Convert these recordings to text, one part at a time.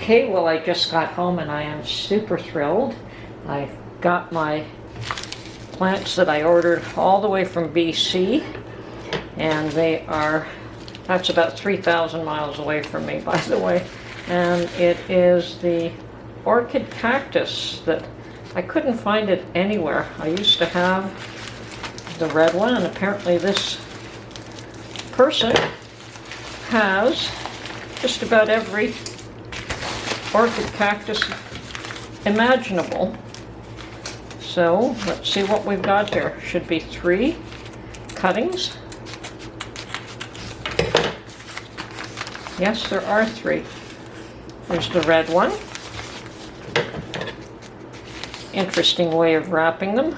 Okay, well, I just got home and I am super thrilled. I got my plants that I ordered all the way from BC, and that's about 3,000 miles away from me, by the way. And it is the Orchid Cactus that I couldn't find it anywhere. I used to have the red one, and apparently this person has just about every orchid cactus imaginable. So let's see what we've got here. Should be 3 cuttings. Yes, there are 3. There's the red one. Interesting way of wrapping them.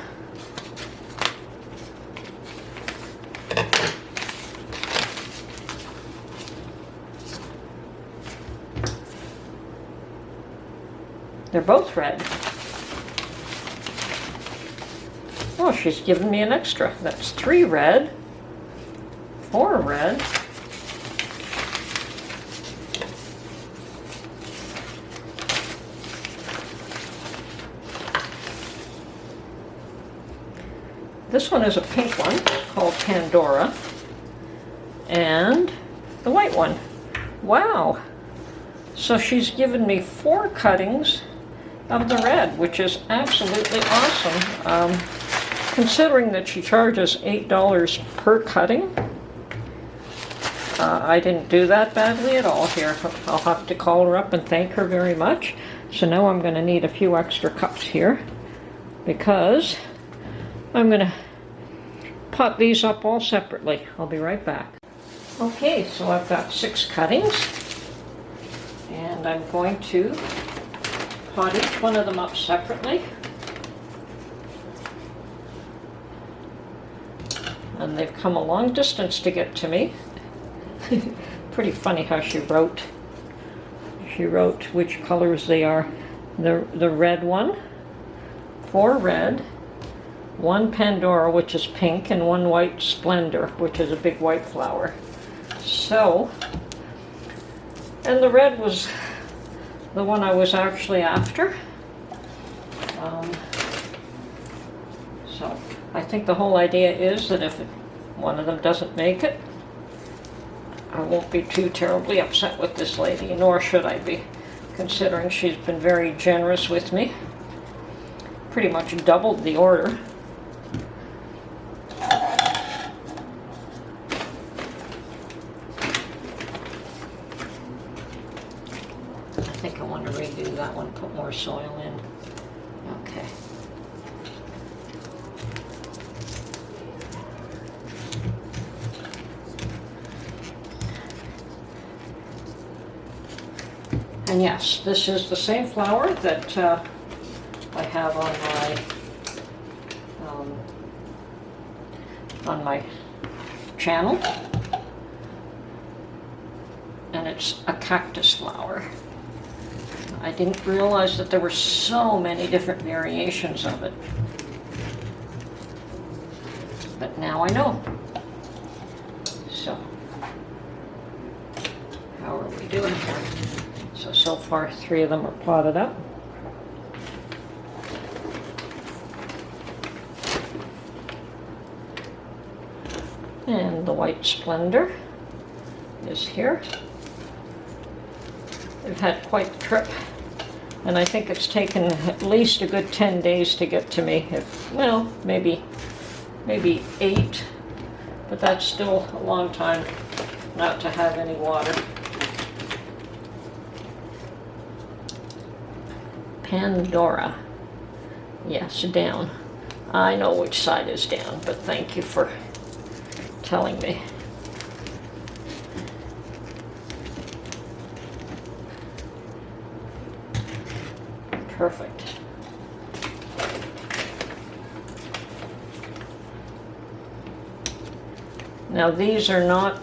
They're both red. Oh, she's given me an extra. That's 3 red, 4 red, this one is a pink one called Pandora, and the white one. Wow! So she's given me 4 cuttings of the red, which is absolutely awesome. Considering that she charges $8 per cutting, I didn't do that badly at all here. I'll have to call her up and thank her very much. So now I'm going to need a few extra cups here, because I'm going to pot these up all separately. I'll be right back. Okay, so I've got 6 cuttings, and I'm going to pot each one of them up separately. And they've come a long distance to get to me. Pretty funny how she wrote which colors they are. The red one, 4 red, 1 Pandora, which is pink, and 1 white Splendor, which is a big white flower. So, and the red was the one I was actually after. So I think the whole idea is that if one of them doesn't make it, I won't be too terribly upset with this lady, nor should I be, considering she's been very generous with me. Pretty much doubled the order. I think I want to redo that one, put more soil in. Okay. And yes, this is the same flower that I have on my channel, and it's a cactus flower. I didn't realize that there were so many different variations of it, but now I know. So, how are we doing here? So far 3 of them are potted up. And the white Splendor is here. We've had quite the trip, and I think it's taken at least a good 10 days to get to me. Well, maybe 8, but that's still a long time not to have any water. Pandora. Yes, down. I know which side is down, but thank you for telling me. Perfect. Now these are not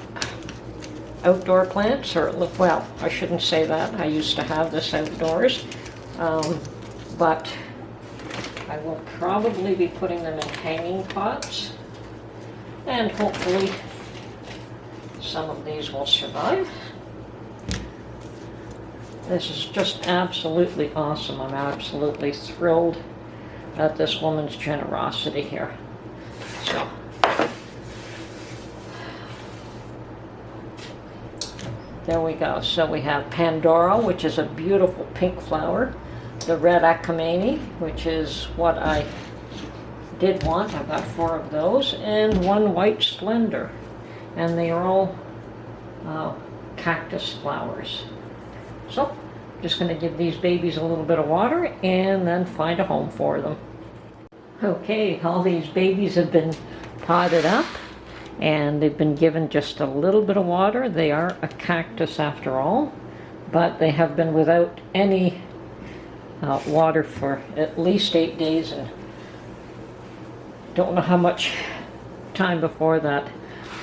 outdoor plants, or well, I shouldn't say that. I used to have this outdoors, but I will probably be putting them in hanging pots, and hopefully some of these will survive. This is just absolutely awesome. I'm absolutely thrilled at this woman's generosity here. So, there we go. So we have Pandora, which is a beautiful pink flower. The red Akamene, which is what I did want. I've got 4 of those. And 1 white Splendor. And they are all cactus flowers. So, just going to give these babies a little bit of water and then find a home for them. Okay, all these babies have been potted up and they've been given just a little bit of water. They are a cactus after all, but they have been without any water for at least 8 days, and don't know how much time before that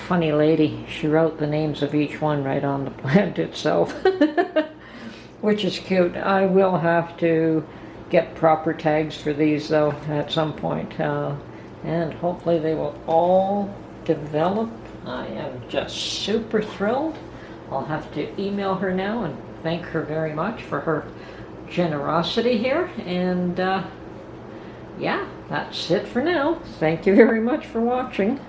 funny lady, she wrote the names of each one right on the plant itself, which is cute. I will have to get proper tags for these though at some point, and hopefully they will all develop. I am just super thrilled. I'll have to email her now and thank her very much for her generosity here, and yeah, that's it for now. Thank you very much for watching.